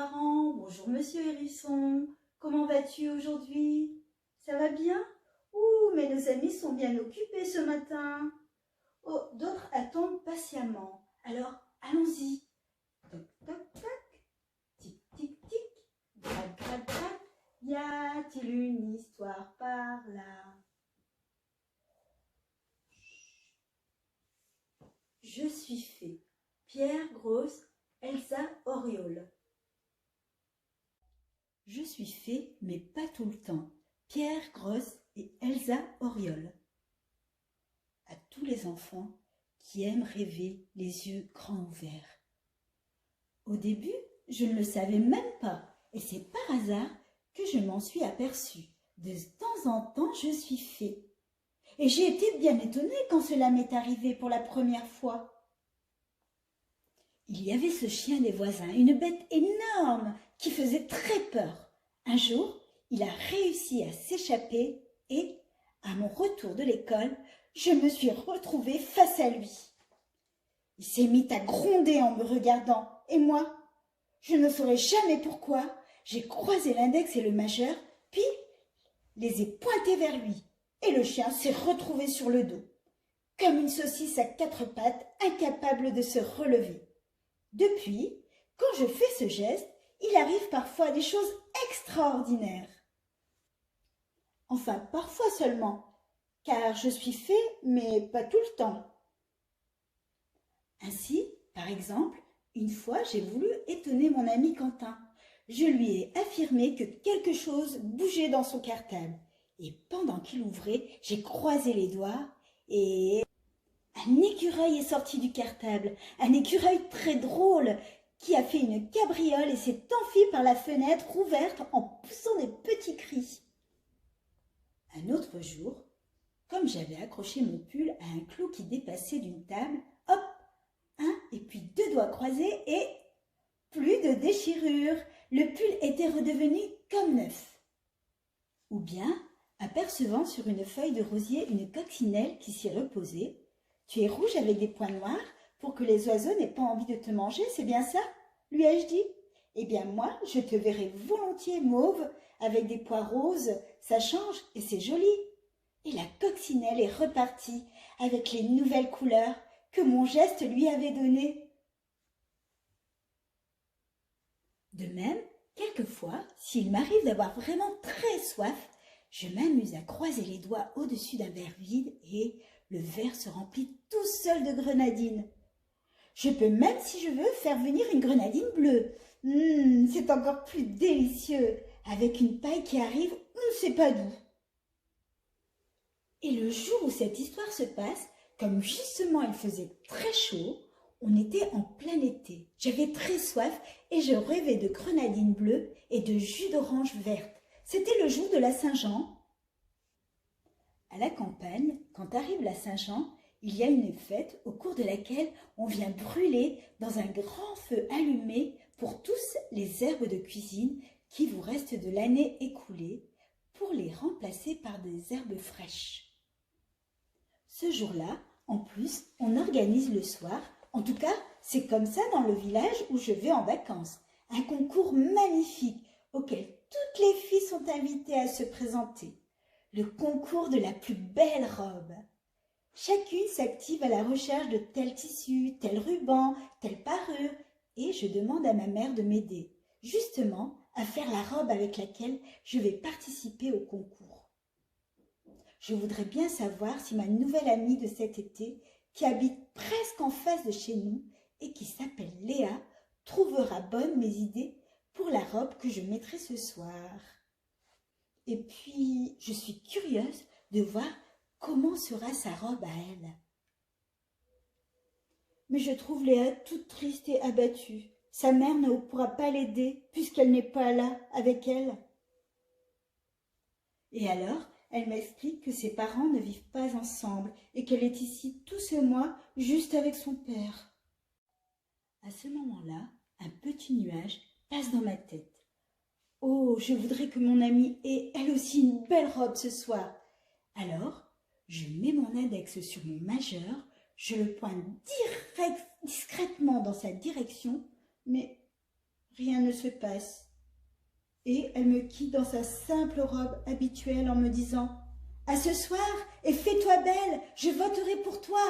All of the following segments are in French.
parents, bonjour monsieur Hérisson, comment vas-tu aujourd'hui? Ça va bien? Ouh, mais nos amis sont bien occupés ce matin. Oh, d'autres attendent patiemment. Alors, allons-y. Toc, toc, toc, tic, tic, tic, gratte, gratte, gratte. Y a-t-il une histoire par là? Je suis fée. Pierre Grosse, Elsa Oriole. Je suis fée, mais pas tout le temps. Pierre Grosse et Elsa Oriole. À tous les enfants qui aiment rêver les yeux grands ouverts. Au début, je ne le savais même pas, et c'est par hasard que je m'en suis aperçue. De temps en temps, je suis fée. Et j'ai été bien étonnée quand cela m'est arrivé pour la première fois. Il y avait ce chien des voisins, une bête énorme qui faisait très peur. Un jour, il a réussi à s'échapper et, à mon retour de l'école, je me suis retrouvée face à lui. Il s'est mis à gronder en me regardant, et moi, je ne saurais jamais pourquoi, j'ai croisé l'index et le majeur, puis les ai pointés vers lui, et le chien s'est retrouvé sur le dos, comme une saucisse à quatre pattes, incapable de se relever. Depuis, quand je fais ce geste, il arrive parfois des choses extraordinaires. Enfin, parfois seulement, car je suis fée, mais pas tout le temps. Ainsi, par exemple, une fois, j'ai voulu étonner mon ami Quentin. Je lui ai affirmé que quelque chose bougeait dans son cartable. Et pendant qu'il ouvrait, j'ai croisé les doigts et un écureuil est sorti du cartable. Un écureuil très drôle qui a fait une cabriole et s'est enfui par la fenêtre ouverte en poussant des petits cris. Un autre jour, comme j'avais accroché mon pull à un clou qui dépassait d'une table, hop, un et puis deux doigts croisés et plus de déchirure. Le pull était redevenu comme neuf. Ou bien, apercevant sur une feuille de rosier une coccinelle qui s'y reposait, « Tu es rouge avec des points noirs pour que les oiseaux n'aient pas envie de te manger, c'est bien ça ?» lui ai-je dit. « Eh bien moi, je te verrai volontiers mauve avec des pois roses, ça change et c'est joli. » Et la coccinelle est repartie avec les nouvelles couleurs que mon geste lui avait données. De même, quelquefois, s'il m'arrive d'avoir vraiment très soif, je m'amuse à croiser les doigts au-dessus d'un verre vide et le verre se remplit tout seul de grenadines. Je peux même, si je veux, faire venir une grenadine bleue. C'est encore plus délicieux, avec une paille qui arrive on ne sait pas d'où. Et le jour où cette histoire se passe, comme justement il faisait très chaud, on était en plein été. J'avais très soif et je rêvais de grenadines bleues et de jus d'orange verte. C'était le jour de la Saint-Jean. À la campagne, quand arrive la Saint-Jean, il y a une fête au cours de laquelle on vient brûler dans un grand feu allumé pour tous les herbes de cuisine qui vous restent de l'année écoulée pour les remplacer par des herbes fraîches. Ce jour-là, en plus, on organise le soir, en tout cas, c'est comme ça dans le village où je vais en vacances, un concours magnifique auquel toutes les filles sont invitées à se présenter. Le concours de la plus belle robe. Chacune s'active à la recherche de tel tissu, tel ruban, telle parure, et je demande à ma mère de m'aider, justement, à faire la robe avec laquelle je vais participer au concours. Je voudrais bien savoir si ma nouvelle amie de cet été, qui habite presque en face de chez nous et qui s'appelle Léa, trouvera bonnes mes idées pour la robe que je mettrai ce soir. Et puis, je suis curieuse de voir comment sera sa robe à elle. Mais je trouve Léa toute triste et abattue. Sa mère ne pourra pas l'aider puisqu'elle n'est pas là avec elle. Et alors, elle m'explique que ses parents ne vivent pas ensemble et qu'elle est ici tout ce mois juste avec son père. À ce moment-là, un petit nuage passe dans ma tête. Oh, je voudrais que mon amie ait elle aussi une belle robe ce soir. Alors, je mets mon index sur mon majeur, je le pointe discrètement dans sa direction, mais rien ne se passe. Et elle me quitte dans sa simple robe habituelle en me disant « À ce soir, et fais-toi belle, je voterai pour toi !»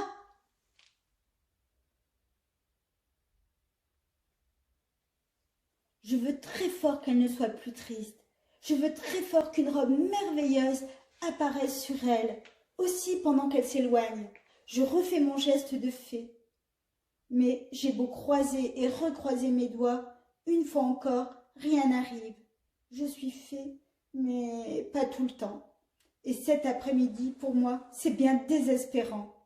Je veux très fort qu'elle ne soit plus triste. Je veux très fort qu'une robe merveilleuse apparaisse sur elle, aussi pendant qu'elle s'éloigne. Je refais mon geste de fée. Mais j'ai beau croiser et recroiser mes doigts, une fois encore, rien n'arrive. Je suis fée, mais pas tout le temps. Et cet après-midi, pour moi, c'est bien désespérant.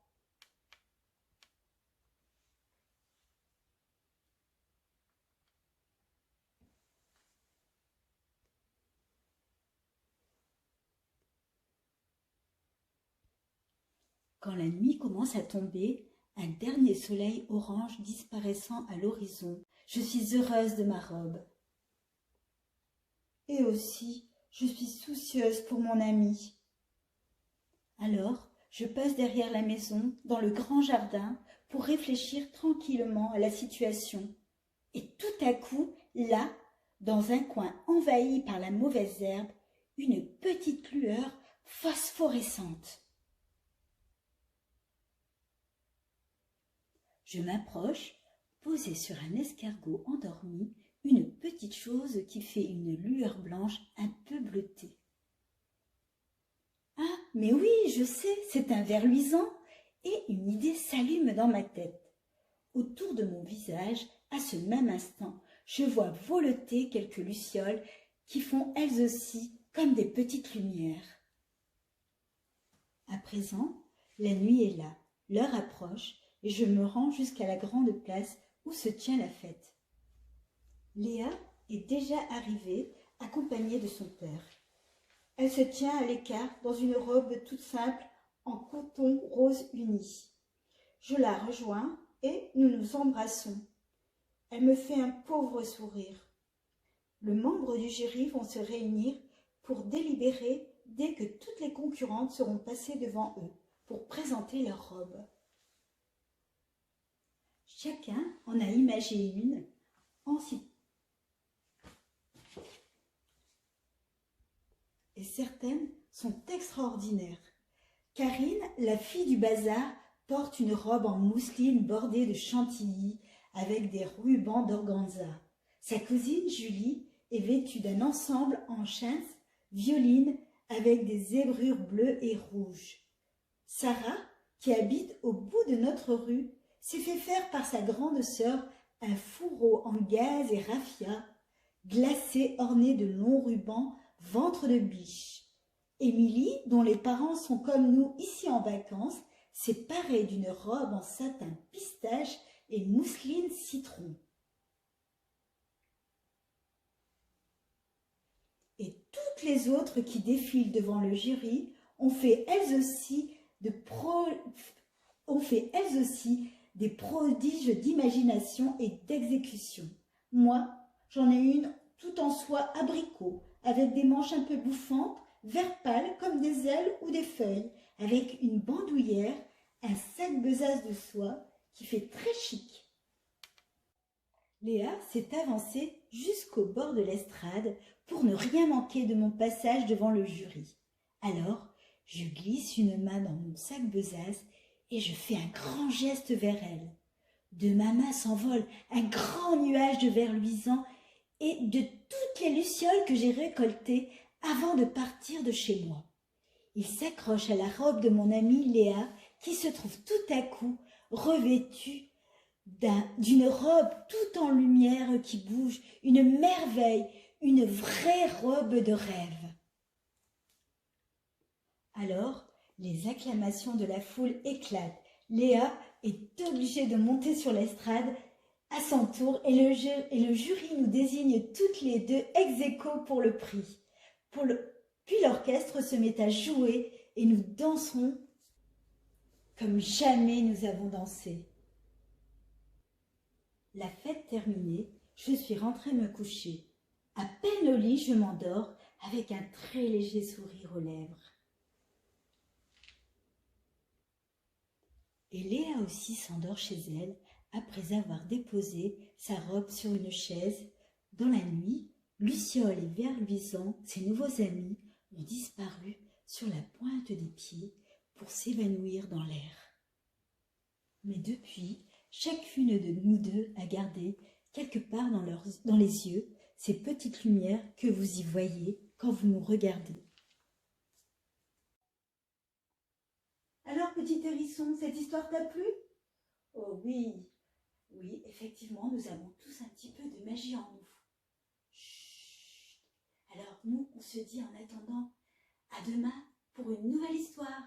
Quand la nuit commence à tomber, un dernier soleil orange disparaissant à l'horizon, je suis heureuse de ma robe. Et aussi, je suis soucieuse pour mon ami. Alors, je passe derrière la maison, dans le grand jardin, pour réfléchir tranquillement à la situation. Et tout à coup, là, dans un coin envahi par la mauvaise herbe, une petite lueur phosphorescente. Je m'approche, posée sur un escargot endormi, une petite chose qui fait une lueur blanche un peu bleutée. Ah, mais oui, je sais, c'est un ver luisant, et une idée s'allume dans ma tête. Autour de mon visage, à ce même instant, je vois voleter quelques lucioles qui font elles aussi comme des petites lumières. À présent, la nuit est là, l'heure approche, et je me rends jusqu'à la grande place où se tient la fête. Léa est déjà arrivée, accompagnée de son père. Elle se tient à l'écart dans une robe toute simple en coton rose uni. Je la rejoins et nous nous embrassons. Elle me fait un pauvre sourire. Les membres du jury vont se réunir pour délibérer dès que toutes les concurrentes seront passées devant eux pour présenter leurs robes. Chacun en a imagé une et certaines sont extraordinaires. Karine, la fille du bazar, porte une robe en mousseline bordée de chantilly avec des rubans d'organza. Sa cousine Julie est vêtue d'un ensemble en chintz violine avec des zébrures bleues et rouges. Sarah, qui habite au bout de notre rue, s'est fait faire par sa grande sœur un fourreau en gaze et raffia, glacé orné de longs rubans, ventre de biche. Émilie, dont les parents sont comme nous ici en vacances, s'est parée d'une robe en satin pistache et mousseline citron. Et toutes les autres qui défilent devant le jury ont fait elles aussi des prodiges d'imagination et d'exécution. Moi, j'en ai une tout en soie abricot, avec des manches un peu bouffantes, vert pâle comme des ailes ou des feuilles, avec une bandoulière, un sac besace de soie qui fait très chic. Léa s'est avancée jusqu'au bord de l'estrade pour ne rien manquer de mon passage devant le jury. Alors, je glisse une main dans mon sac besace et je fais un grand geste vers elle. De ma main s'envole un grand nuage de verre luisant et de toutes les lucioles que j'ai récoltées avant de partir de chez moi. Il s'accroche à la robe de mon amie Léa qui se trouve tout à coup revêtue d'une robe tout en lumière qui bouge, une merveille, une vraie robe de rêve. Alors, les acclamations de la foule éclatent. Léa est obligée de monter sur l'estrade à son tour et le jury nous désigne toutes les deux ex aequo pour le prix. Puis l'orchestre se met à jouer et nous danserons comme jamais nous avons dansé. La fête terminée, je suis rentrée me coucher. À peine au lit, je m'endors avec un très léger sourire aux lèvres. Et Léa aussi s'endort chez elle après avoir déposé sa robe sur une chaise Dans la nuit, Luciole et Vert-Luisant, ses nouveaux amis, ont disparu sur la pointe des pieds pour s'évanouir dans l'air. Mais depuis, chacune de nous deux a gardé, quelque part dans les yeux, ces petites lumières que vous y voyez quand vous nous regardez. Alors, petit hérisson, cette histoire t'a plu? Oh oui, oui, effectivement, nous avons tous un petit peu de magie en nous. Chut. Alors nous, on se dit en attendant, à demain pour une nouvelle histoire.